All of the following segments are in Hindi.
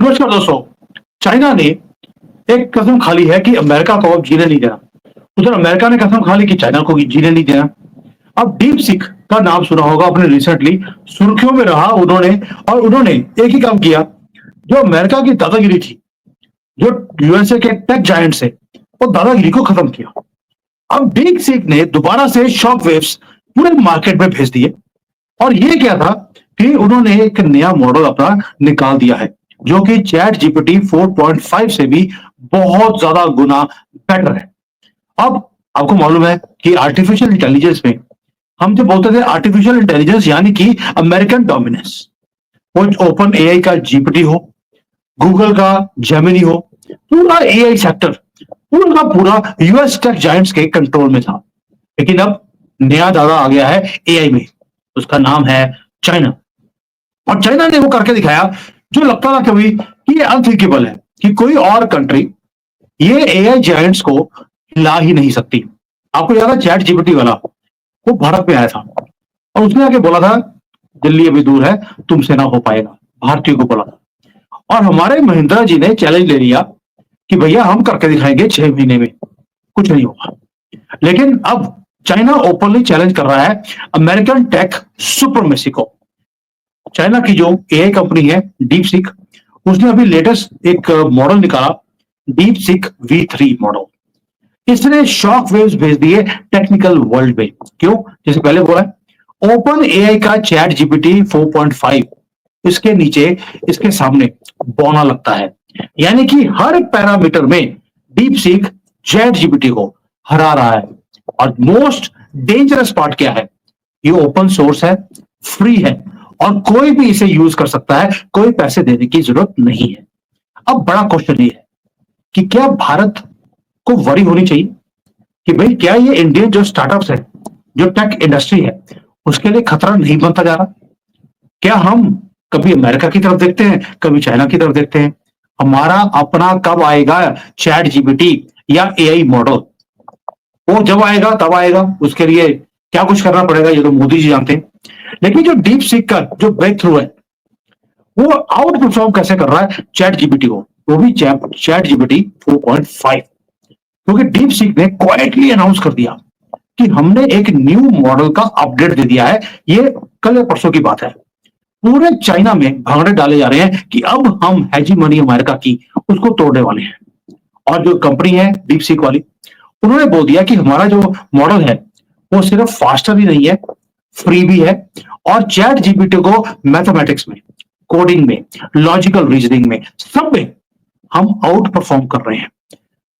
नमस्कार दोस्तों। चाइना ने एक कसम खा ली है कि अमेरिका को अब जीने नहीं देना। उधर अमेरिका ने कसम खा ली कि चाइना को जीने नहीं देना। अब डीप सिख का नाम सुना होगा आपने, रिसेंटली सुर्खियों में रहा उन्होंने एक ही काम किया जो अमेरिका की दादागिरी थी, जो यूएसए के टेक जायंट से, वो दादागिरी को खत्म किया। अब डीप सिख ने दोबारा से शॉक वेव्स पूरे मार्केट में भेज दिए। और ये क्या था कि उन्होंने एक नया मॉडल अपना निकाल दिया है जो कि चैट जीपीटी 4.5 से भी बहुत ज्यादा गुना बेटर है। अब आपको मालूम है कि आर्टिफिशियल इंटेलिजेंस में हम जो बोलते थे आर्टिफिशियल इंटेलिजेंस यानी कि अमेरिकन डोमिनेंस, वो ओपन एआई का जीपीटी हो, गूगल का जेमिनी हो, पूरा एआई सेक्टर पूरा का पूरा यूएस टेक जायंट्स के कंट्रोल में था। लेकिन अब नया दादा आ गया है एआई में, उसका नाम है चाइना। और चाइना ने वो करके दिखाया जो लगता था कभी कि ये अनथिंकेबल है कि कोई और कंट्री ये एआई जायंट्स को हिला ही नहीं सकती। आपको याद है चैट जीपीटी वाला, वो भारत में आया था और उसने आके बोला था दिल्ली अभी दूर है, तुमसे ना हो पाएगा, भारतीयों को बोला था। और हमारे महिंद्रा जी ने चैलेंज ले लिया कि भैया हम करके दिखाएंगे 6 महीने में, कुछ नहीं होगा। लेकिन अब चाइना ओपनली चैलेंज कर रहा है अमेरिकन टेक सुपरमेसी को। चाइना की जो एआई कंपनी है डीप सिक, उसने अभी लेटेस्ट एक मॉडल निकाला, डीप सिक V3 मॉडल। इसने शॉक वेव्स भेज दिए टेक्निकल वर्ल्ड में। क्यों? जैसे पहले बोला, ओपन एआई का चैट जीपीटी 4.5 इसके नीचे, इसके सामने बौना लगता है, यानी कि हर पैरामीटर में डीप सिक चैट जीपीटी को हरा रहा है। और मोस्ट डेंजरस पार्ट क्या है? ये ओपन सोर्स है, फ्री है और कोई भी इसे यूज कर सकता है, कोई पैसे देने की जरूरत नहीं है। अब बड़ा क्वेश्चन ये है कि क्या भारत को वरी होनी चाहिए कि भाई क्या ये इंडियन जो स्टार्टअप्स है, जो टेक इंडस्ट्री है, उसके लिए खतरा नहीं बनता जा रहा? क्या हम कभी अमेरिका की तरफ देखते हैं, कभी चाइना की तरफ देखते हैं? हमारा अपना कब आएगा चैट जीपीटी या एआई मॉडल? वो जब आएगा तब आएगा, उसके लिए क्या कुछ करना पड़ेगा ये तो मोदी जी जानते हैं। लेकिन जो डीप सिक का जो ब्रेक थ्रू है, वो आउट परफॉर्म कैसे कर रहा है चैट जीपीटी को, वो भी चैट जीपीटी 4.5। क्योंकि डीप सिक ने क्वाइटली अनाउंस कर दिया कि हमने एक न्यू मॉडल का अपडेट दे दिया है। ये कल या परसों की बात है। पूरे चाइना में भांगड़े डाले जा रहे हैं कि अब हम हेजीमनी अमेरिका की उसको तोड़ने वाले हैं। और जो कंपनी है डीप सिक वाली, उन्होंने बोल दिया कि हमारा जो मॉडल है वो सिर्फ फास्टर ही नहीं है, फ्री भी है। और चैट जीपीटी को मैथमेटिक्स में, कोडिंग में, लॉजिकल रीजनिंग में, सब में हम आउट परफॉर्म कर रहे हैं।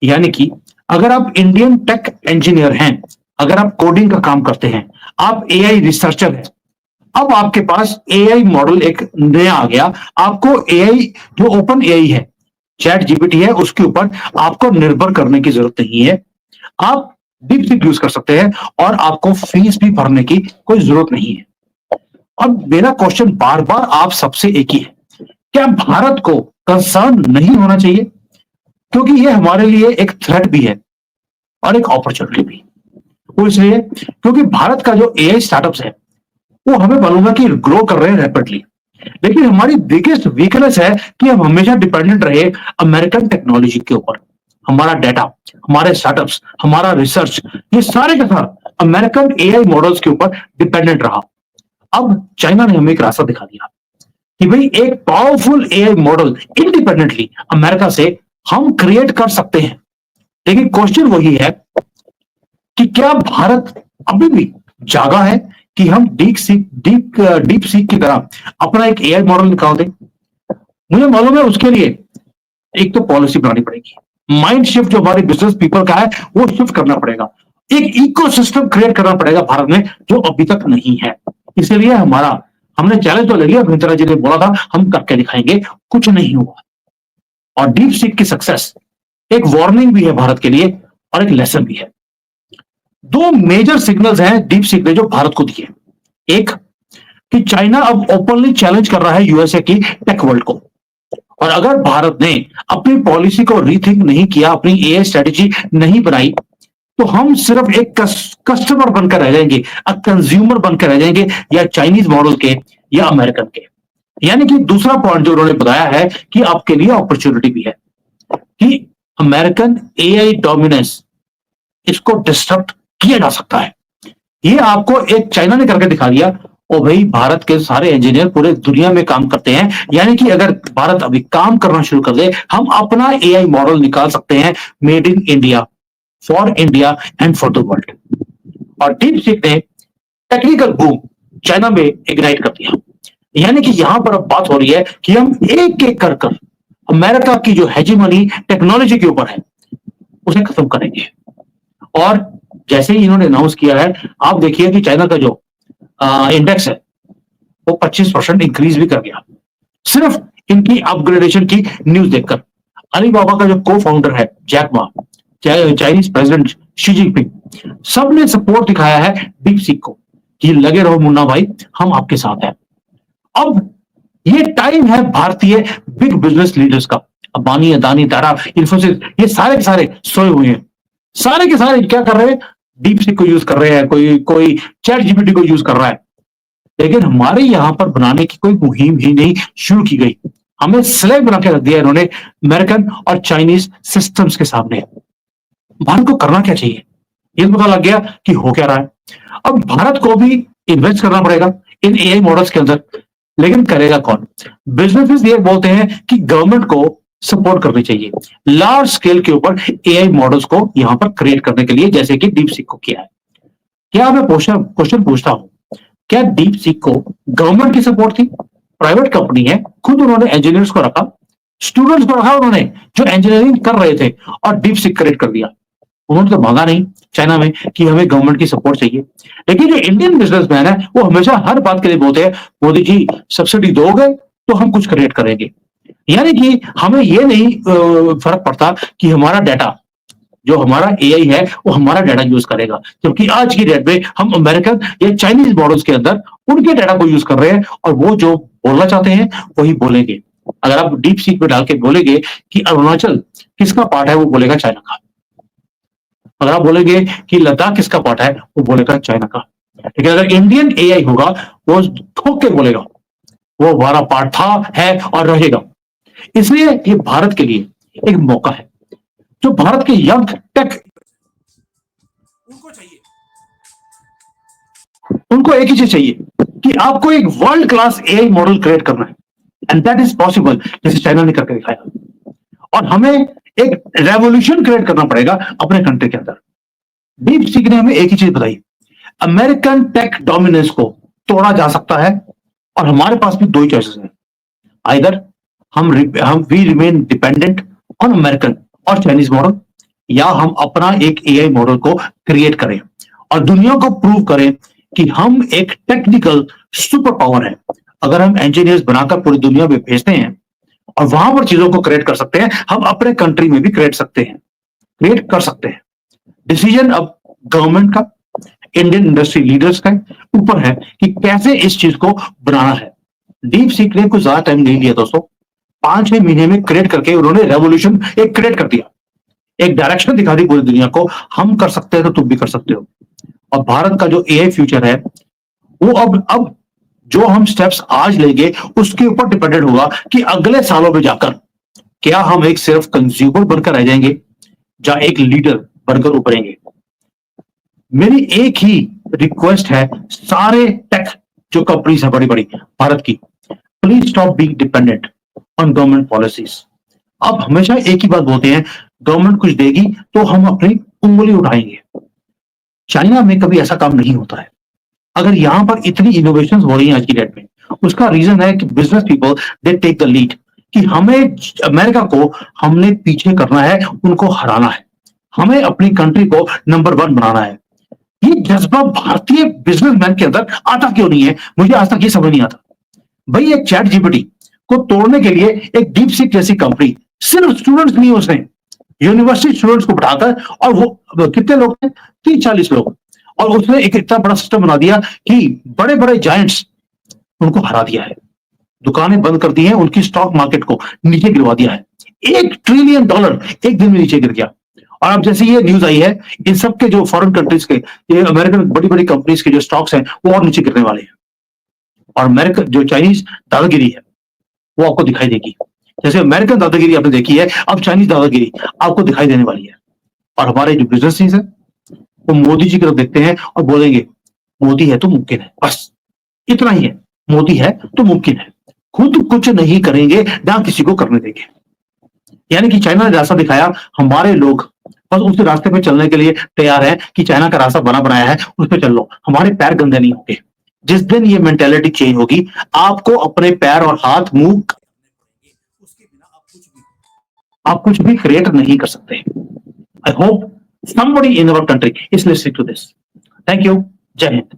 यानी कि अगर आप इंडियन टेक इंजीनियर हैं, अगर आप कोडिंग का काम करते हैं, आप एआई रिसर्चर हैं, अब आपके पास एआई मॉडल एक नया आ गया। आपको एआई जो ओपन एआई है, चैट जीपीटी है, उसके ऊपर आपको निर्भर करने की जरूरत नहीं है। आप डीप सिक यूज कर सकते हैं और आपको फीस भी भरने की कोई जरूरत नहीं है। अब मेरा क्वेश्चन बार बार आप सबसे एक ही है, क्या भारत को कंसर्न नहीं होना चाहिए? क्योंकि ये हमारे लिए एक थ्रेट भी है और एक अपॉर्चुनिटी भी। वो इसलिए क्योंकि भारत का जो एआई स्टार्टअप्स है वो हमें मालूम है कि ग्रो कर रहे हैं रैपिडली। लेकिन हमारी बिगेस्ट वीकनेस है कि हम हमेशा डिपेंडेंट रहे अमेरिकन टेक्नोलॉजी के ऊपर। हमारा डाटा, हमारे स्टार्टअप्स, हमारा रिसर्च, ये सारे का सारा अमेरिकन एआई मॉडल्स के ऊपर डिपेंडेंट रहा। अब चाइना ने हमें एक रास्ता दिखा दिया कि भाई एक powerful AI model independently America से हम क्रिएट कर सकते हैं। लेकिन क्वेश्चन वही है कि क्या भारत अभी भी जागा है कि हम डीप सीक की तरह अपना एक एआई मॉडल निकाल दें? मुझे मालूम है उसके लिए एक तो पॉलिसी बनानी पड़ेगी, माइंड शिफ्ट जो हमारे बिजनेस पीपल का है वो शिफ्ट करना पड़ेगा, एक इकोसिस्टम क्रिएट करना पड़ेगा भारत में जो अभी तक नहीं है। इसलिए हमने चैलेंज तो ले लिया, महिंद्रा जी ने बोला था हम करके दिखाएंगे, कुछ नहीं हुआ। और डीप सीक की सक्सेस एक वार्निंग भी है भारत के लिए और एक लेसन भी है। दो मेजर सिग्नल्स हैं डीप सीक ने जो भारत को दिए। एक कि चाइना अब ओपनली चैलेंज कर रहा है यूएसए की टेक वर्ल्ड को, और अगर भारत ने अपनी पॉलिसी को रीथिंक नहीं किया, अपनी एआई स्ट्रेटेजी नहीं बनाई, तो हम सिर्फ एक कस्टमर बनकर रह जाएंगे, कंज्यूमर बनकर रह जाएंगे, या चाइनीज मॉडल के या अमेरिकन के। यानी कि दूसरा पॉइंट जो उन्होंने बताया है कि आपके लिए अपॉर्चुनिटी भी है कि अमेरिकन एआई डोमिनेंस इसको डिस्टर्ब किया जा सकता है। ये आपको एक चाइना ने करके दिखा दिया। और भाई भारत के सारे इंजीनियर पूरे दुनिया में काम करते हैं, यानी कि अगर भारत अभी काम करना शुरू कर दे, हम अपना एआई मॉडल निकाल सकते हैं made in India, for India and for the world. और डीप सीक ने टेक्निकल बूम चाइना में इग्नाइट कर दिया। यानी कि यहां पर अब बात हो रही है कि हम एक एक कर कर अमेरिका की जो हेजीमनी टेक्नोलॉजी के ऊपर है उसे खत्म करेंगे। और जैसे ही इन्होंने अनाउंस किया है, आप देखिए कि चाइना का जो इंडेक्स है वो 25% इंक्रीज भी कर गया, सिर्फ इनकी अपग्रेडेशन की न्यूज देखकर। अलीबाबा का जो को फाउंडर है Jack Ma, Chinese president Xi Jinping, सबने सपोर्ट दिखाया है डीप सीक को कि लगे रहो मुन्ना भाई, हम आपके साथ हैं। अब ये टाइम है भारतीय बिग बिजनेस लीडर्स का। अंबानी, अदानी, टाटा, इंफोसिस, ये सारे के सारे सोए हुए हैं। सारे के सारे क्या कर रहे हैं? डीप सीक को यूज कर रहे हैं, कोई कोई चैट जीपीटी को यूज कर रहा है। लेकिन हमारे यहां पर बनाने की कोई मुहिम ही नहीं शुरू की गई। हमें स्लेव बना के रख दिया इन्होंने अमेरिकन और चाइनीज सिस्टम्स के सामने। भारत को करना क्या चाहिए, ये पता लग गया कि हो क्या रहा है। अब भारत को भी इन्वेस्ट करना पड़ेगा इन एआई मॉडल्स के अंदर, लेकिन करेगा कौन? बिजनेसेस ये बोलते हैं कि गवर्नमेंट को सपोर्ट करनी चाहिए लार्ज स्केल के ऊपर एआई मॉडल्स को यहां पर क्रिएट करने के लिए, जैसे कि डीप सीक को किया है। क्या मैं क्वेश्चन पूछता हूं, क्या डीप सीक को गवर्नमेंट की सपोर्ट थी? प्राइवेट कंपनी है, खुद उन्होंने इंजीनियर्स को रखा, स्टूडेंट्स को रखा उन्होंने जो इंजीनियरिंग कर रहे थे, और डीप सीक क्रिएट कर दिया। उन्होंने तो मांगा नहीं चाइना में कि हमें गवर्नमेंट की सपोर्ट चाहिए। लेकिन जो इंडियन बिजनेसमैन है वो हमेशा हर बात के लिए बोलते हैं मोदी जी सब्सिडी दोगे तो हम कुछ क्रिएट करेंगे। यानी कि हमें ये नहीं फर्क पड़ता कि हमारा डाटा, जो हमारा एआई है वो हमारा डाटा यूज करेगा, क्योंकि आज की डेट में हम अमेरिकन या चाइनीज मॉडल्स के अंदर उनके डाटा को यूज कर रहे हैं, और वो जो बोलना चाहते हैं वही बोलेंगे। अगर आप डीप सीक में डाल के बोलेंगे कि अरुणाचल किसका पार्ट है, वो बोलेगा चाइना का। अगर आप बोलेंगे कि लद्दाख किसका पार्ट है, वो बोलेगा चाइना का। लेकिन अगर इंडियन एआई होगा, वो ठोक के बोलेगा वो हमारा पार्ट था, है और रहेगा। इसलिए ये भारत के लिए एक मौका है। जो भारत के यंग टेक, उनको चाहिए, उनको एक ही चीज चाहिए कि आपको एक world class AI model create करना है, एंड दैट इज पॉसिबल, जैसे चाइना ने करके दिखाया। और हमें एक रेवोल्यूशन क्रिएट करना पड़ेगा अपने कंट्री के अंदर। डीप सीक ने हमें एक ही चीज बताई, अमेरिकन टेक डोमिनेंस को तोड़ा जा सकता है, और हमारे पास भी दो ही चॉइसेस हैं। आइदर हम we remain dependent on American और चाइनीज मॉडल, या हम अपना एक एआई मॉडल को क्रिएट करें और दुनिया को प्रूव करें कि हम एक टेक्निकल सुपर पावर है। अगर हम इंजीनियर्स बनाकर पूरी दुनिया में भेजते हैं और वहां पर चीजों को क्रिएट कर सकते हैं, हम अपने कंट्री में भी क्रिएट कर सकते हैं। डिसीजन अब गवर्नमेंट का, इंडियन इंडस्ट्री लीडर्स का ऊपर है कि कैसे इस चीज को बनाना है। डीप सीक ने कुछ ज्यादा टाइम नहीं लिया दोस्तों, 5-6 महीने में क्रिएट करके उन्होंने रेवोल्यूशन एक क्रिएट कर दिया, एक डायरेक्शन दिखा दी पूरी दुनिया को, हम कर सकते हैं तो तुम भी कर सकते हो। और भारत का जो एआई फ्यूचर है वो अब जो हम स्टेप्स आज लेंगे उसके ऊपर डिपेंडेंट होगा कि अगले सालों में जाकर क्या हम एक सिर्फ कंज्यूमर बनकर रह जाएंगे या एक लीडर बनकर उभरेंगे। मेरी एक ही रिक्वेस्ट है सारे टेक जो कंपनीज है बड़ी बड़ी भारत की, please stop being dependent on government policies. आप हमेशा एक ही बात बोलते हैं, गवर्नमेंट कुछ देगी तो हम अपनी उंगली उठाएंगे। चाइना में कभी ऐसा काम नहीं होता है। अगर यहां पर इतनी इनोवेशन हो रही है आज की डेट में, उसका रीजन है कि business people they take the lead, कि हमें अमेरिका को हमने पीछे करना है, उनको हराना है, हमें अपनी कंट्री को नंबर 1 बनाना है। ये जज्बा भारतीय बिजनेसमैन के अंदर आता क्यों नहीं है, मुझे आज तक ये समझ नहीं आता। भाई एक चैट जीपीटी को तोड़ने के लिए एक डीप सीक जैसी कंपनी, सिर्फ स्टूडेंट्स नहीं, उसने यूनिवर्सिटी स्टूडेंट्स को बिठाकर, और वो कितने लोग थे, 30-40 लोग, और उसने एक इतना बड़ा सिस्टम बना दिया कि बड़े बड़े जायंट्स उनको हरा दिया है, दुकानें बंद कर दी हैं, उनकी स्टॉक मार्केट को नीचे गिरवा दिया है। $1 ट्रिलियन एक दिन में नीचे गिर गया। और अब जैसे ये न्यूज आई है, इन सब के जो फॉरेन कंट्रीज के, ये अमेरिकन बड़ी बड़ी कंपनीज के जो स्टॉक्स हैं वो और नीचे गिरने वाले हैं। और अमेरिकन जो चाइनीज दादागिरी है वो आपको दिखाई देगी। जैसे अमेरिकन दादागिरी आपने देखी है, अब चाइनीज दादागिरी आपको दिखाई देने वाली है। और हमारे जो बिजनेस है वो मोदी जी की तरफ देखते हैं और बोलेंगे मोदी है तो मुमकिन है, बस इतना ही है, मोदी है तो मुमकिन है। खुद कुछ नहीं करेंगे ना किसी को करने देंगे। यानी कि चाइना ने रास्ता दिखाया, हमारे लोग बस उस रास्ते पे चलने के लिए तैयार है कि चाइना का रास्ता बना बनाया है, उस पे चल लो, हमारे पैर गंदे नहीं होंगे। जिस दिन ये मेंटेलिटी चेंज होगी, आपको अपने पैर और हाथ मुंह उसके बिना आप कुछ भी क्रिएट नहीं कर सकते। I hope somebody in our country is listening to this. Thank you. Jai Hind.